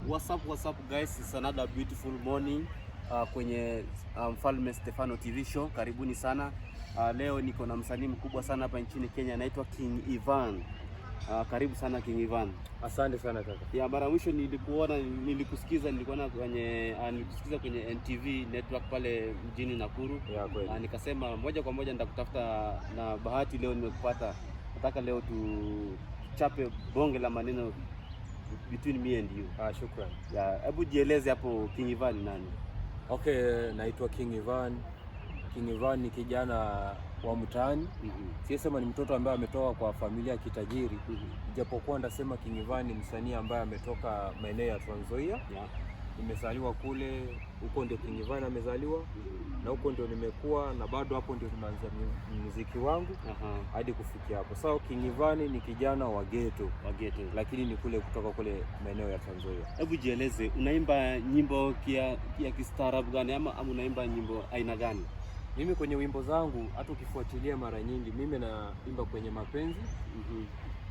What's up guys, it's another beautiful morning kwenye Mfalme Stefano TV show. Karibuni sana. Leo niko na msanii mkubwa sana hapa nchini Kenya, anaitwa King Ivan. Karibu sana King Ivan. Asante sana kaka. Ya mara mwisho nilikusikiza kwenye NTV network pale mjini Nakuru. Ya kweli. Nikasema moja kwa moja nitakutafuta, na bahati leo nimekupata. Nataka leo tuchape bonge la maneno between me and you. Shukrani. Ya, hebu jieleze hapo King Ivan ni nani? Okay, naitwa King Ivan. King Ivan ni kijana wa mtaani. Sisema ni mtoto ambaye ametoka kwa familia ya kitajiri. Japokuwa ndasema King Ivan ni msanii ambaye ametoka maeneo ya Trans Nzoia. Nimezaliwa kule, huko ndio King Ivan amezaliwa. Na huko ndio nimekuwa, na bado hapo ndio tunaanza muziki wangu hadi kufikia hapo. So King Ivan ni kijana wa ghetto, lakini ni kule kutoka kule maeneo ya Trans Nzoia. Hebu jieleze, unaimba nyimbo ya kistaarabu gani ama unaimba nyimbo aina gani? Mimi kwenye wimbo zangu hata ukifuatilia mara nyingi mimi naimba kwenye mapenzi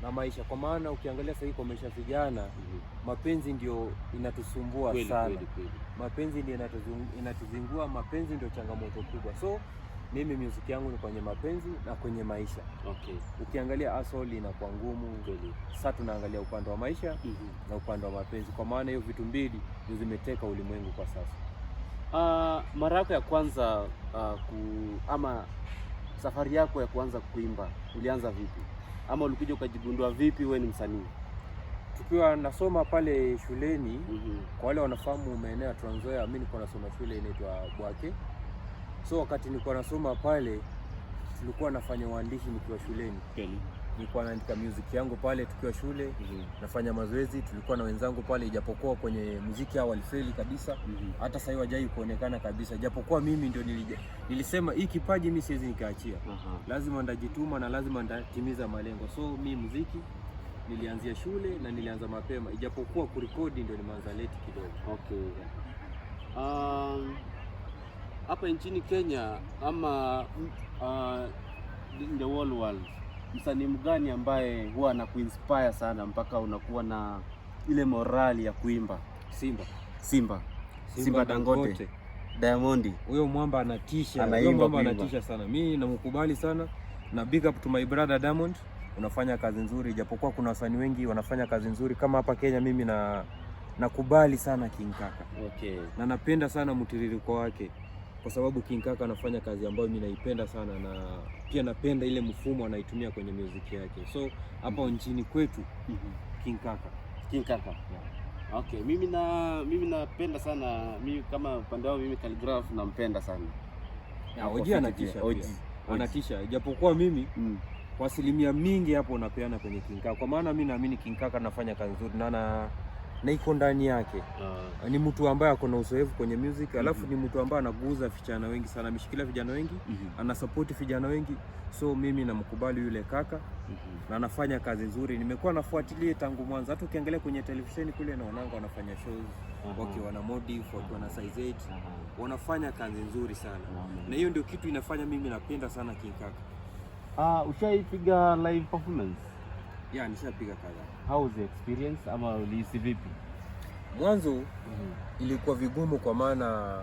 na maisha, kwa maana ukiangalia sasa kwa maisha vijana mapenzi ndio inatusumbua sana. Mapenzi ndio inatuzingua, mapenzi ndio changamoto kubwa. So mimi muziki yangu ni kwenye mapenzi na kwenye maisha. Ukiangalia asoli inakuwa ngumu. Sasa tunaangalia upande wa maisha na upande wa mapenzi, kwa maana hiyo vitu mbili ndio zimeteka ulimwengu kwa sasa. Mara yako ya kwanza ama safari yako ya kwanza kuimba ulianza vipi? Ama ulikuja ukajigundua vipi wewe ni msanii? Tukiwa nasoma pale shuleni, kwa wale wanafahamu maeneo ya Trans Nzoia, mimi nilikuwa nasoma shule inaitwa Bwake. So wakati nilikuwa nasoma pale, tulikuwa nafanya uandishi nikiwa shuleni. Nilikuwa naandika music yangu pale tukiwa shule, nafanya mazoezi, tulikuwa na wenzangu pale, ijapokuwa kwenye muziki hao walifeli kabisa. Hata sasa hawajai kuonekana kabisa. Ijapokuwa mimi ndio nilisema hii kipaji mimi siwezi nikaachia. Lazima ndajituma na lazima ndatimiza malengo. So mimi muziki nilianzia shule na nilianza mapema, ijapokuwa kurekodi ndio nimeanza late kidogo. Hapa nchini Kenya ama in the whole world, msanii mgani ambaye huwa anakuinspire sana mpaka unakuwa na ile morali ya kuimba? Simba Dangote. Diamond. Huyo mwamba anatisha. Huyo mwamba anatisha sana. Mimi namkubali sana, na big up to my brother Diamond. Unafanya kazi nzuri, japokuwa kuna wasanii wengi wanafanya kazi nzuri kama hapa Kenya. Mimi nakubali sana King Kaka. Na napenda sana mtiririko wake, kwa sababu King Kaka anafanya kazi ambayo mimi naipenda sana, na pia napenda ile mfumo anaitumia kwenye muziki yake. So hapa nchini kwetu King Kaka. Mimi napenda sana, mimi kama upande wangu mimi Khaligraph nampenda sana. Oji anatisha. Japokuwa mimi kwa asilimia mingi hapo napeana kwenye King Kaka, kwa maana mimi naamini King Kaka anafanya kazi nzuri na iko ndani yake. Ni mtu ambaye ako na uzoefu kwenye music, alafu ni mtu ambaye anaguza vijana wengi sana, ameshikilia vijana wengi, ana support vijana wengi. So mimi namkubali yule kaka na anafanya kazi nzuri. Nimekuwa nafuatilia tangu mwanzo, hata ukiangalia kwenye televisheni kule naonanga wanafanya shows wakiwa na Modif, wakiwa na Size 8, wanafanya kazi nzuri sana. Na hiyo ndio kitu inafanya mimi napenda sana King Kaka. Ushaipiga live performance? Yeah, nishapiga kadhaa. How was the experience, ama ulihisi vipi? Mwanzo ilikuwa vigumu, kwa maana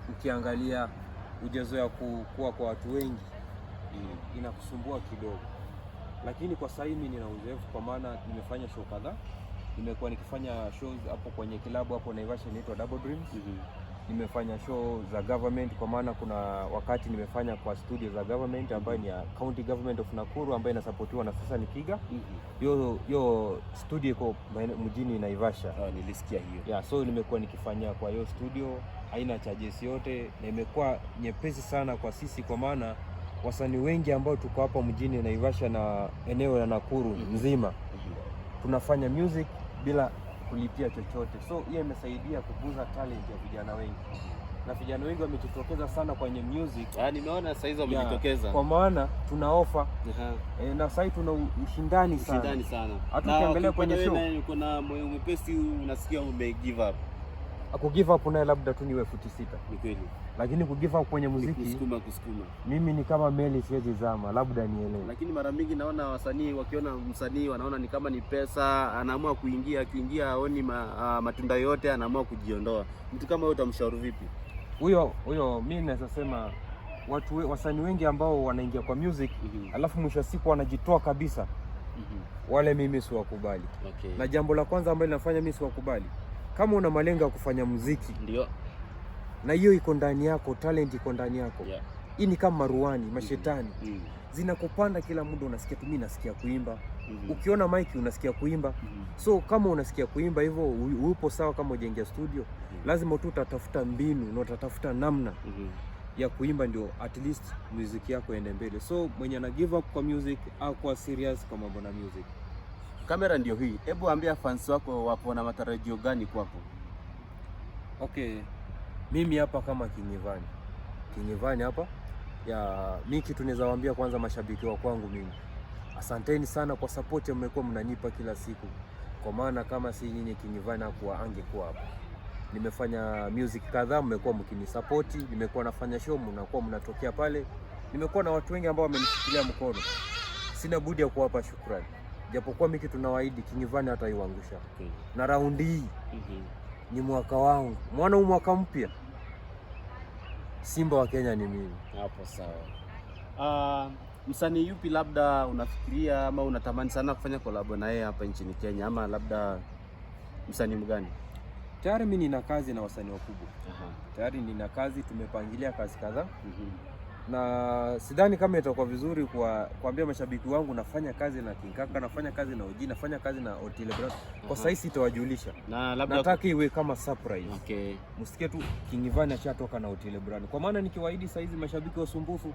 ukiangalia ujazoea kuwa kwa watu wengi inakusumbua kidogo. Lakini kwa sasa hivi nina uzoefu, kwa maana nimefanya show kadhaa. Nimekuwa nikifanya shows hapo kwenye kilabu hapo Naivasha inaitwa Double Dreams. Nimefanya show za government, kwa maana kuna wakati nimefanya kwa studio za government ambayo ni ya County Government of Nakuru ambayo inasupportiwa na sasa Nikiga. Hiyo studio iko mjini Naivasha. Nilisikia hiyo. Yeah, so nimekuwa nikifanya kwa hiyo studio, haina charges yote, na imekuwa nyepesi sana kwa sisi, kwa maana wasanii wengi ambao tuko hapa mjini Naivasha na eneo la Nakuru nzima tunafanya music bila kulipia chochote. So hiyo imesaidia kukuza talent ya vijana wengi, na vijana wengi wamejitokeza sana kwenye music. Nimeona sasa hizo wamejitokeza, kwa maana tuna offer na sasa tuna ushindani sana. Hata ukiangalia kwenye show kuna moyo mwepesi, unasikia ume give up. Ku give up naye labda tu niwe futi 6. Ni kweli. Lakini ku give up kwenye muziki kusukuma. Mimi ni kama meli siwezi zama, labda nielewe. Lakini mara mingi naona wasanii wakiona msanii wanaona ni kama ni pesa, anaamua kuingia, akiingia haoni matunda yote, anaamua kujiondoa. Mtu kama wewe utamshauri vipi? Huyo mimi naweza sema wasanii wengi ambao wanaingia kwa music alafu mwisho wa siku wanajitoa kabisa. Wale mimi siwakubali. Okay. Na jambo la kwanza ambalo linafanya mimi siwakubali, kama una malengo ya kufanya muziki ndio, na hiyo iko ndani yako, talent iko ndani yako, hii ni kama maruani, mashetani zinakupanda kila muda, unasikia tu mimi nasikia kuimba. Ukiona mic unasikia kuimba. So kama unasikia kuimba hivyo upo sawa. Kama ujaingia studio lazima tu utatafuta mbinu na utatafuta namna ya kuimba, ndio at least music yako ende mbele. So mwenye ana give up kwa music au kwa serious kwa mambo na music. Kamera ndio hii. Hebu ambia fans wako wapo na matarajio gani kwako? Okay. Mimi hapa kama King Ivan hapa mimi kitu naweza waambia kwanza mashabiki wa kwangu mimi, asanteni sana kwa support mmekuwa mnanipa kila siku, kwa maana kama si nyinyi King Ivan angekuwa hapa. Nimefanya music kadhaa, mmekuwa mkinisupport, nimekuwa nafanya show, mnakuwa mnatokea pale, nimekuwa na watu wengi ambao wamenishikilia mkono. Sina budi ya kuwapa shukrani. Japokuwa mimi kitu nawaahidi, King Ivan hataiangusha. Na raundi hii ni mwaka wangu. Mwana huu mwaka mpya, Simba wa Kenya ni mimi. Hapo sawa. Msanii yupi labda unafikiria ama unatamani sana kufanya collab na yeye hapa nchini Kenya, ama labda msanii mgani? Tayari mimi nina kazi na wasanii wakubwa. Tayari nina kazi, tumepangilia kazi kadhaa. Na sidhani kama itakuwa vizuri kuambia mashabiki wangu nafanya kazi na King Kaka, nafanya kazi na OG, nafanya kazi na Otile Brown. Kwa sasa hivi sitawajulisha. Na labda nataka iwe kama surprise. Okay. Msikie tu King Ivan ashatoka na Otile Brown. Kwa maana nikiwaahidi sasa hizi mashabiki wasumbufu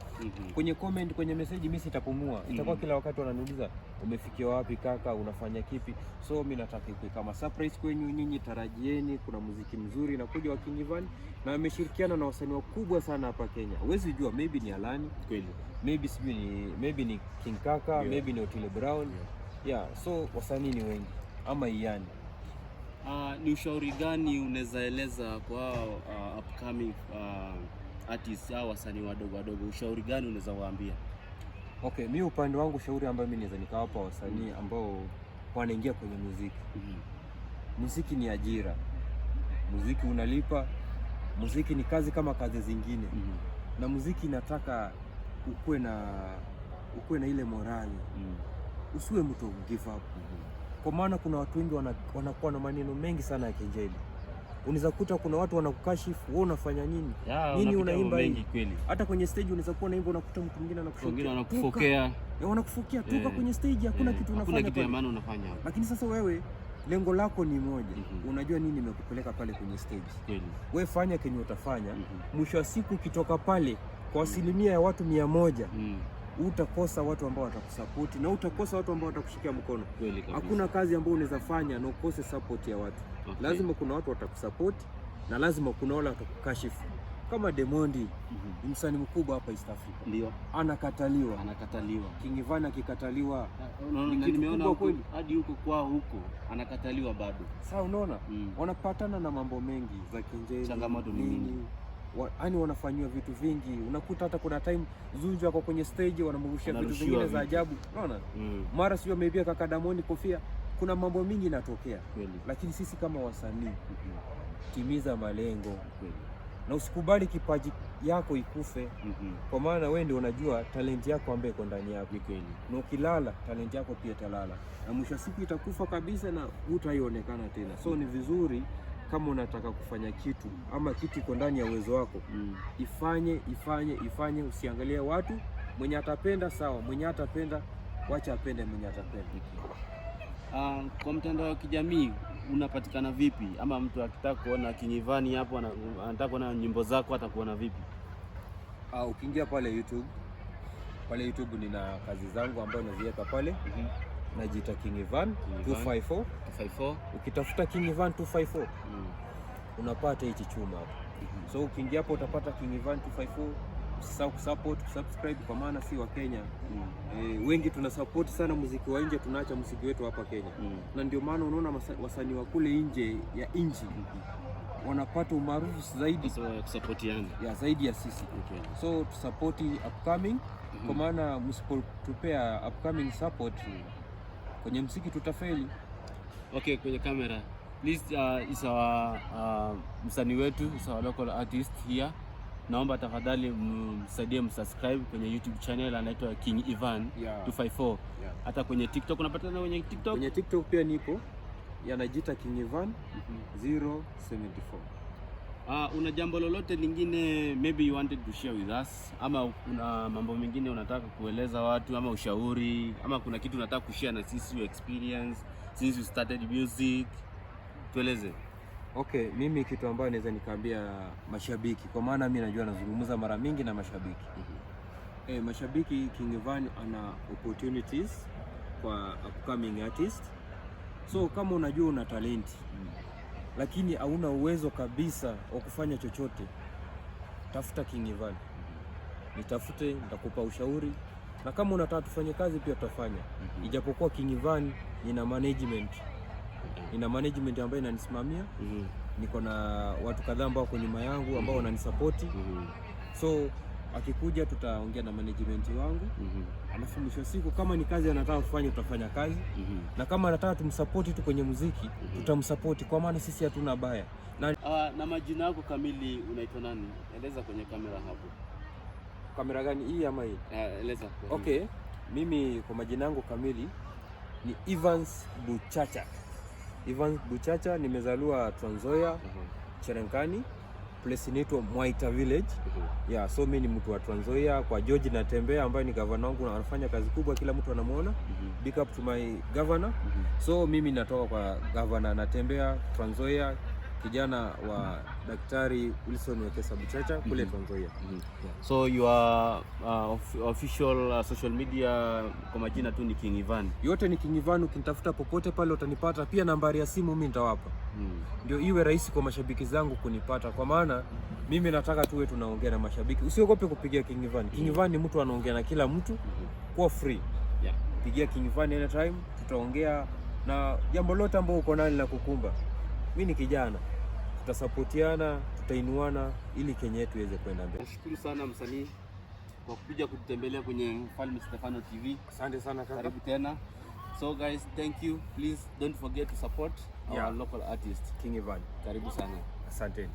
kwenye comment, kwenye message, mimi sitapumua. Itakuwa kila wakati wananiuliza umefikia wapi kaka, unafanya kipi? So mimi nataka iwe kama surprise kwenu nyinyi, tarajieni kuna muziki mzuri na kuja wa King Ivan, na ameshirikiana na wasanii wakubwa sana hapa Kenya. Huwezi jua, maybe ni Alani kweli, maybe ni King Kaka, maybe ni Otile Brown. So wasanii ni wengi ama Iani. Ni ushauri gani unaweza eleza kwa upcoming artists au wasanii wadogo? Ushauri gani unaweza waambia? Okay, mimi upande wangu ushauri ambao mimi naweza nikawapa wasanii ambao wanaingia kwenye muziki. Muziki ni ajira. Muziki unalipa. Muziki ni kazi kama kazi zingine. Na muziki inataka ukuwe na ile morali. Usiwe mtu give up. Kwa maana kuna watu wengi wanakuwa na maneno mengi sana ya kejeli. Unaweza kuta kuna watu wanakukashifu, wewe unafanya nini? Nini unaimba hivi? Hata kwenye stage unaweza kuwa unaimba, unakuta mtu mwingine anakufokea. Wanakufokea toka kwenye stage, hakuna kitu unafanya. Hakuna kitu ya maana unafanya. Lakini sasa wewe lengo lako ni moja. Unajua nini nimekupeleka pale kwenye stage. Wewe fanya kenye utafanya. Mwisho wa siku ukitoka pale kwa asilimia ya watu 100, utakosa watu ambao watakusupport na utakosa watu ambao watakushikia mkono. Hakuna kazi ambayo unaweza fanya na ukose support ya watu. Lazima kuna watu watakusupport na lazima kuna wale watakukashifu. Kama Demondi, msanii mkubwa hapa East Africa. Ndio. Anakataliwa. King Ivan akikataliwa, nimeona hadi huko kwao huko anakataliwa bado. Sasa unaona, wanapatana na mambo mengi za kinjeni. Changamoto ni nini? Yaani wanafanywa vitu vingi. Unakuta hata kuna time Zuchu ako kwenye stage wanamrushia vitu vingine za ajabu. Unaona? Mara sio ameibia kaka Diamond kofia. Kuna mambo mingi yanatokea. Lakini sisi kama wasanii timiza malengo. Na usikubali kipaji yako ikufe. Kwa maana wewe ndio unajua talent yako ambayo iko ndani yako. Na ukilala talent yako pia italala. Na mwisho siku itakufa kabisa na hutaionekana tena. So ni vizuri kama unataka kufanya kitu ama kitu iko ndani ya uwezo wako, ifanye, usiangalie watu. Mwenye atapenda sawa, mwenye atapenda wacha apende, mwenye atapenda. Kwa mtandao wa kijamii unapatikana vipi? Ama mtu akitaka kuona King Ivan hapo, anataka kuona nyimbo zako, atakuona vipi? Ukiingia pale YouTube nina kazi zangu ambazo naziweka pale. Najiita King Ivan 254. Ukitafuta King Ivan 254 unapata hichi chuma hapo. So ukiingia hapo utapata King Ivan 254. Usisahau kusubscribe kwa maana si wa Kenya. Wengi tuna support sana muziki wa nje, tunaacha muziki wetu hapa Kenya. Na ndio maana unaona wasanii wa kule nje ya nchi wanapata umaarufu zaidi kusupportiana zaidi ya sisi. So to support upcoming kwa maana msipotupea upcoming support kwenye muziki tutafeli. Okay, kwenye kamera please, is our msanii wetu, is our local artist here. Naomba tafadhali msaidie msubscribe kwenye YouTube channel, anaitwa King Ivan 254. Hata kwenye TikTok unapatana kwenye TikTok? Kwenye TikTok pia nipo, yanajiita King Ivan 074. Una jambo lolote lingine maybe you wanted to share with us, ama kuna mambo mengine unataka kueleza watu, ama ushauri, ama kuna kitu unataka kushare na sisi, your experience since you started music, tueleze. Okay, mimi kitu ambayo naweza nikaambia mashabiki, kwa maana mimi najua nazungumza mara mingi na mashabiki. Mashabiki, King Ivan ana opportunities kwa upcoming artist. So kama unajua una talenti lakini hauna uwezo kabisa wa kufanya chochote, tafuta King Ivan. Nitafute, nitakupa ushauri, na kama unataka tufanye kazi pia tutafanya. Ijapokuwa King Ivan ina management ambayo inanisimamia. Niko na watu kadhaa ambao wako nyuma yangu ambao wananisupport. So akikuja tutaongea na management wangu. Alafu mwisho siku kama ni kazi anataka kufanya tutafanya kazi. Na kama anataka tumsupport tu kwenye muziki tutamsupport, kwa maana sisi hatuna baya. Na majina yako kamili unaitwa nani? Eleza kwenye kamera hapo. Kamera gani, hii ama hii? Eleza. Okay, mimi kwa majina yangu kamili ni Evans Buchacha. Evans Buchacha, nimezaliwa Trans Nzoia, Cherenkani, place inaitwa Mwaita Village. So mimi ni mtu wa Trans Nzoia, kwa George Natembea ambaye ni governor wangu na anafanya kazi kubwa, kila mtu anamuona. Big up to my governor. So mimi natoka kwa governor Natembea, Trans Nzoia, kijana wa Daktari Wilson Wekesa Buchacha kule Trans Nzoia. So your official social media kwa majina tu ni King Ivan. Yote ni King Ivan, ukinitafuta popote pale utanipata. Pia nambari ya simu mimi nitawapa. Ndio iwe rahisi kwa mashabiki zangu kunipata, kwa maana mimi nataka tuwe tunaongea na mashabiki. Usiogope kupigia King Ivan. King Ivan ni mtu anaongea na kila mtu kwa free. Pigia King Ivan anytime, tutaongea na jambo lote ambalo uko nalo la kukumba. Mimi ni kijana, tutasupportiana, tutainuana ili Kenya yetu iweze kwenda mbele. Nashukuru sana msanii kwa kuja kututembelea kwenye Mfalme Stefano TV. Asante sana kaka. Karibu tena. So guys, thank you. Please don't forget to support our local artist King Ivan. Karibu sana. Asante.